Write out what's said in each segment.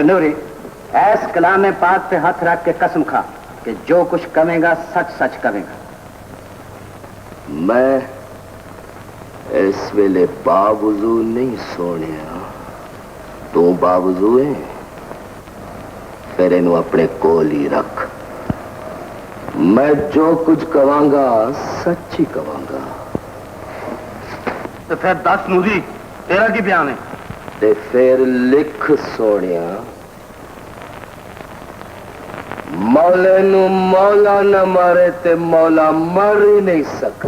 Mister नूरी, ऐस कलाम पाक पे हाथ रख के कसम खा कि जो कुछ कहेगा सच सच कहेगा। मैं इस वेले बावजू नहीं सोने, तू बावजू है, फिर इनू अपने कोल ही रख। मैं जो कुछ कवांगा सच ही कवांगा। तो फिर दस नूरी, तेरा की बयान है? ते फिर लिख सोनिया, मौले नू मौला न मारे ते मौला मर ही नहीं सकता।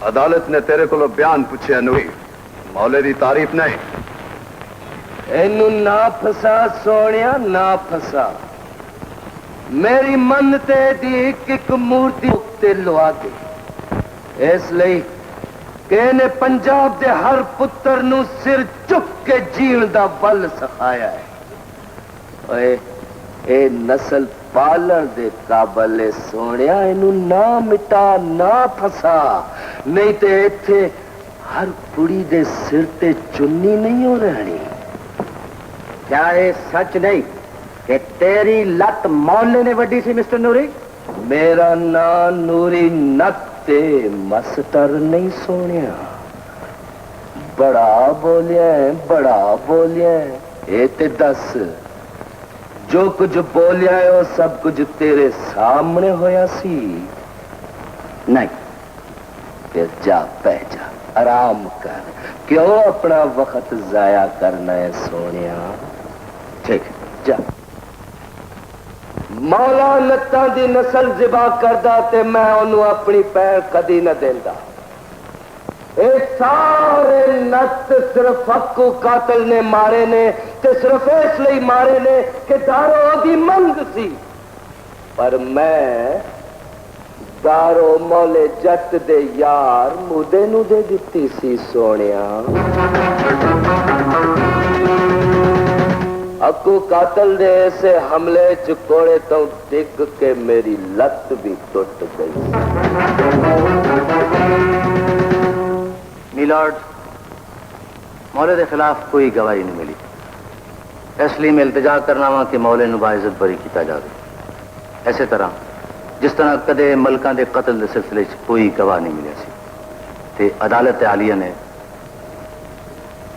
अदालत ने तेरे को बयान पूछे नूरी, मौले की तारीफ नहीं। इनू ना फसा सोनिया, ना फसा। मेरी मन्नते दी एक मूर्ति उत्ते लवा दे, इसलिए कि पंजाब दे हर पुत्र नू सिर चुक के जीण दा बल सिखाया है। ओए ए नस्ल पालन दे काबल है सोनिया, इनू ना मिटा, ना फसा, नहीं ते इत्थे हर कुड़ी दे सिर ते चुन्नी नहीं हो रहनी। क्या ये सच नहीं कि तेरी लत मौले ने वड्डी सी मिस्टर नूरी? मेरा नाम नूरी नत्ते मस्तर नहीं सोनिया। बड़ा बोलिया है, बड़ा बोलिया है। ये ते दस, जो कुछ बोलिया है वो सब कुछ तेरे सामने होया सी? नहीं। फिर जा पै जा, आराम कर। क्यों अपना वक्त जाया करना है सोनिया? ठीक, जा। मौला लत्तां दी नस्ल जिबा करदा ते मैं ओनू अपनी पैर कदी न देंदा। ये सारे नत सिर्फ अक्कू कातल ने मारे ने ते सिर्फ इसलिए मारे ने कि दारो दी मंग सी। पर मैं दारो मौले जट दे यार मुदे नू दे दित्ती सी सोनिया। अक्कू कातल दे ऐसे हमले च कोड़े तो डिग के मेरी लत भी टूट गई। मिलॉर्ड, मौले के खिलाफ कोई गवाही नहीं मिली, इसलिए मैं इल्तिजा करना वा कि मौले नू बाइज्जत बरी किया जाए। इस तरह जिस तरह कदे मलकां दे कतल के सिलसिले कोई गवाह नहीं मिले सी ते अदालत आलिया ने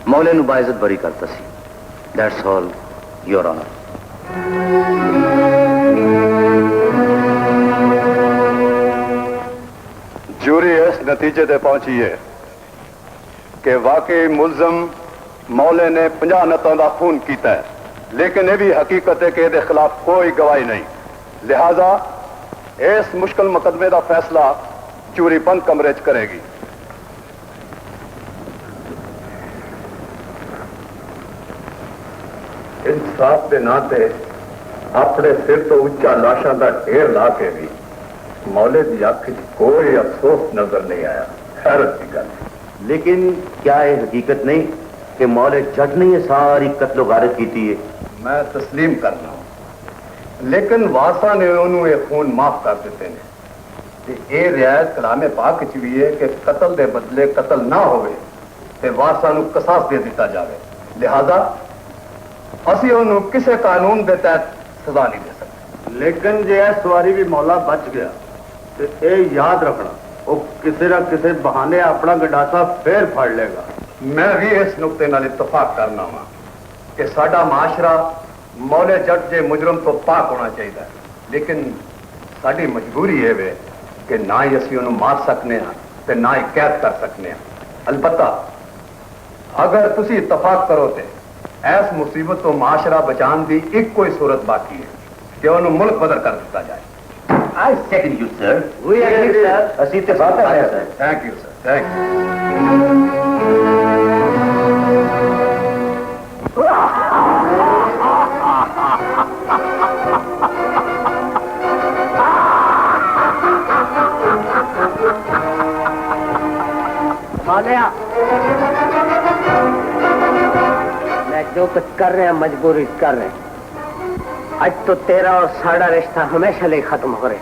मौले नू बाइज्जत बरी करता सी। That's all your honour. Jury इस नतीजे ते पहुंची है कि वाकई मुलजम मौले ने 50 नतों का खून किया है, लेकिन यह भी हकीकत है कि इसके खिलाफ कोई गवाही नहीं। लिहाजा इस मुश्किल मुकदमे का फैसला जूरी बंद कमरे च करेगी। इंसाफ के नाते अपने सिर तो उच्चा लाशा का ढेर ला के भी मौले की अख कोई अफसोस नजर नहीं आया। हैरत की गल। लेकिन क्या ये हकीकत नहीं कि मौले जट ने ये सारी कत्लो गारत की थी? मैं तस्लीम करना हूं, लेकिन वासा ने उन्होंने ये खून माफ कर देते हैं। ये रियायत कलामे पाक च भी है कि कतल के बदले कतल ना होवे ते वासा नू कसास दे दिता जाए। लिहाजा असी उन्होंने किसी कानून के तहत सजा नहीं दे सकते। लेकिन जे सवारी भी मौला बच गया तो ये याद रखना, वो किसी न किसी बहाने अपना गंडासा फिर फड़ लेगा। मैं भी इस नुकते नाल इतफाक करना वा कि साडा माशरा मौले जट के मुजरम तो पाक होना चाहिए, लेकिन साडी मजबूरी है वे कि ना ही असी उन्हें मार सकने ते ना ही कैद कर सकने। अलबत्ता अगर तुसी इतफाक करो तो ऐस मुसीबत तो माशरा बचाने की एक कोई सूरत बाकी है कि उन्हें मुल्क बदल कर दिता जाए। I second you, sir. We agree, sir. असी इत्तेफाक कर रहे हैं, sir. Thank you, sir. Thank you. मौलिया, मैं जो कुछ कर रहे हैं मजबूरी कर रहे हैं। आज तो तेरा और साड़ा रिश्ता हमेशा लिए खत्म हो रहे,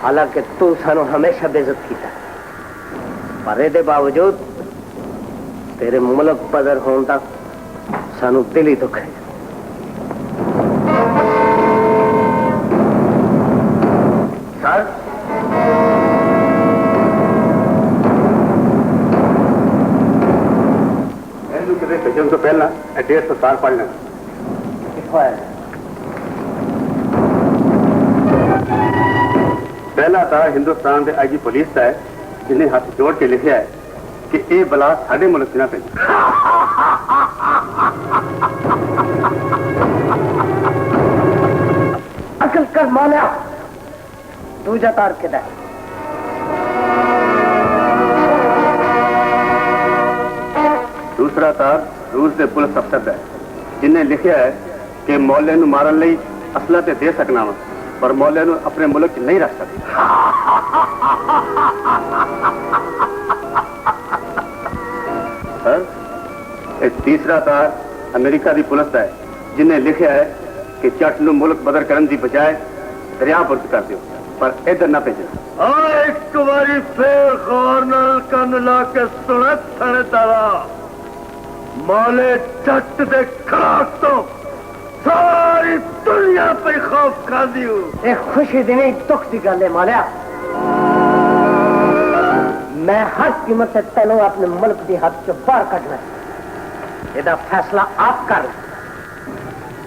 हालांकि तू सानू हमेशा बेइज्जत किया, पर ए बावजूद तेरे मुल्क बदर होने का सानू दिल ही दुख है। सर किसी भेजन तो पहला एड्रेस तो सार पढ़ लेना। पहला था हिंदुस्तान के आईजी पुलिस का है जिन्हें हाथ जोड़ के लिखा है कि ये बला साढ़े मुल्क ना पे। अकल कर मालिया दूजा तार किधर? दूसरा तार रूस के पुलिस अफसर का है जिन्हें लिखा है कि मौले नूं मारन लई असला ते दे सकना वा पर मौले नूं अपने मुल्क च नहीं रख सकता। सर तीसरा तार अमेरिका की पुलिस का है जिन्हें लिखा है कि जट नूं मुल्क बदर करने की बजाय दरिया बुर्द कर दियो पर इधर ना भेजना। एक बारी फिर गौर नाल कन ला के सुन थानेदारा मौले जट दे खाक तो सारी दुनिया पे खौफ खा दियो। एक खुशी दी नहीं दुख की गल है मालिया। मैं हर कीमत से तेनों अपने मुल्क की हद से बाहर कटना। यदा फैसला आप कर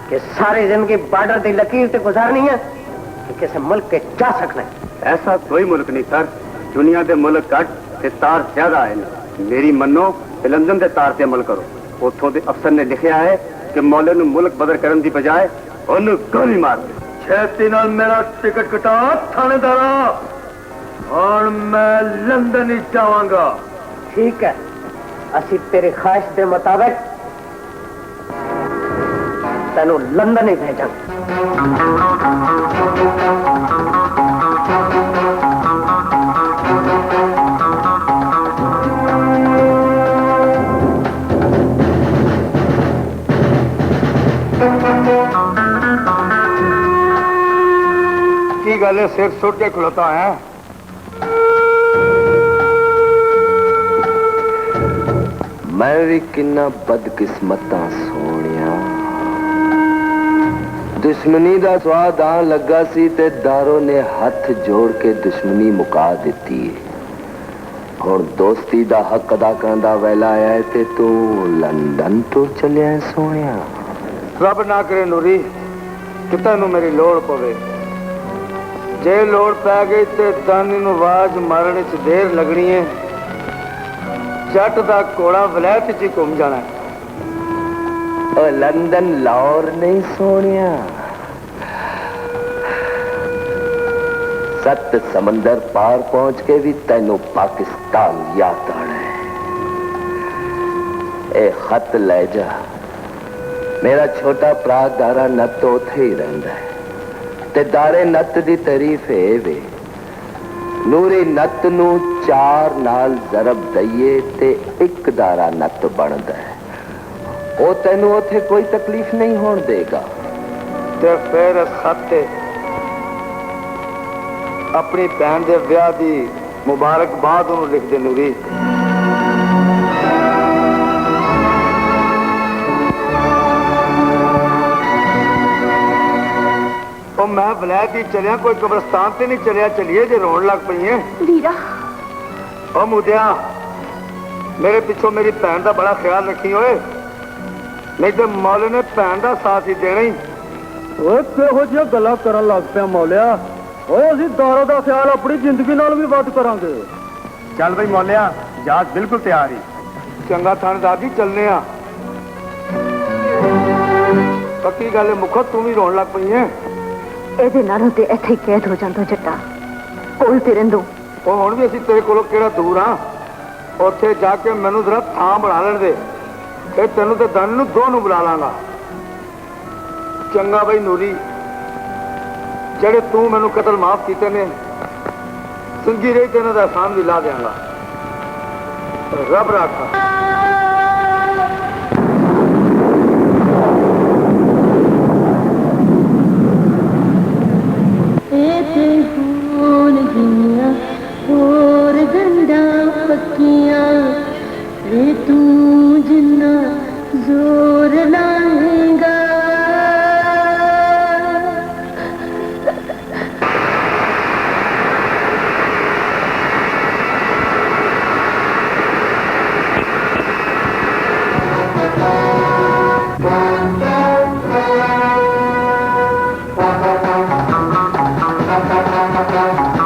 कि सारी जिंदगी बॉर्डर की लकीर से गुजारनी है कि किसी मुल्क के जा सकना है। ऐसा कोई मुल्क नहीं सर, दुनिया के मुल्क घट ते तार ज्यादा है। मेरी मनो ते लंदन के तार से अमल करो। उतों के अफसर ने लिखा है कि मौले नूं मुल्क बदर करने की बजाय उन्हें गोली मार दे। छेती नाल मेरा टिकट कटा थानेदारा और मैं लंदन ही जावांगा। ठीक है, असी तेरी ख्वाहिश के मुताबिक तेनू लंदन ही भेजांगे। की गल है सिर सुट के खड़ोता है? मैं भी किन्ना बदकिस्मता सोनिया। दुश्मनी का स्वाद आन लगा सी ते दारो ने हाथ जोड़ के दुश्मनी मुका दी। हुण दोस्ती का हक अदा करने का वेला आया है ते तू लंदन तो चलिया सोनिया। रब ना करे नूरी कि तेनू मेरी लोड़ पवे। जे लोड़ पै गई तो दानी नूं आवाज मारने च देर लगनी है। जट दा घोड़ा वलैत च घूम जाना है। लंदन लाहौर नहीं सोनिया, 7 समंदर पार पहुंच के भी तेनों पाकिस्तान याद आना है। ए खत ले जा। मेरा छोटा भरा दारा नत उथे ही रहिंदा है ते दारे नत दी तारीफ है वे। नूरी नत नू 4 नाल जरब दईए ते 1 दारा नत बनदा है। वो तेनू उथे कोई तकलीफ नहीं होने देगा। ते फिर खाते अपनी भैन के ब्याह की मुबारकबाद उन्होंने लिख दे नूरी। मैं वलैत ही चलिया, कोई कब्रस्तान से नहीं चलिया। चलिए जे रोन लग पई है। वीरा ओ मुदिया मेरे पिछों मेरी भैन का बड़ा ख्याल रखी होए, नहीं तो मौले ने भैन का साथ ही देना ही। किहो जिहा गल्लां करन लग पिया मौलिया। असीं दारा दा ख्याल अपनी जिंदगी नाल भी वध करांगे। चल बई मौलिया, जहाज बिल्कुल तैयार ही। चंगा थानेदार जी, चलने आ। पक्की गल है मुखत, तू भी रोन लग पई है। ਇਹਦੇ ਨਾਲੋਂ ਤੇ ਇੱਥੇ ਕੈਦ ਹੋ ਜਾਂਦਾ ਜੱਟਾ, ਕੋਲ ਤੇ ਰਹਿੰਦੋ। ਉਹ ਹੁਣ ਵੀ ਅਸੀਂ ਤੇਰੇ ਕੋਲੋਂ ਕਿਹੜਾ ਦੂਰ ਆ। ਉੱਥੇ ਜਾ ਕੇ ਮੈਨੂੰ ਜ਼ਰਾ ਥਾਂ ਬਣਾ ਲੈਣ ਦੇ, ਤੇ ਤੈਨੂੰ ਤੇ ਦਨ ਨੂੰ ਦੋ ਨੂੰ ਬੁਲਾ ਲਾਂਗਾ। ਚੰਗਾ ਬਈ ਨੂਰੀ, ਜਿਹੜੇ ਤੂੰ ਮੈਨੂੰ ਕਤਲ ਮਾਫ ਕੀਤੇ ਨੇ, ਸੰਗੀ ਰਹੀ ਤੇ ਇਹਨਾਂ ਦਾ ਆਸਾਨ ਵੀ ਲਾ ਦਿਆਂਗਾ। ਰੱਬ ਰਾਖਾ। और गंडा पक्कियां तू है।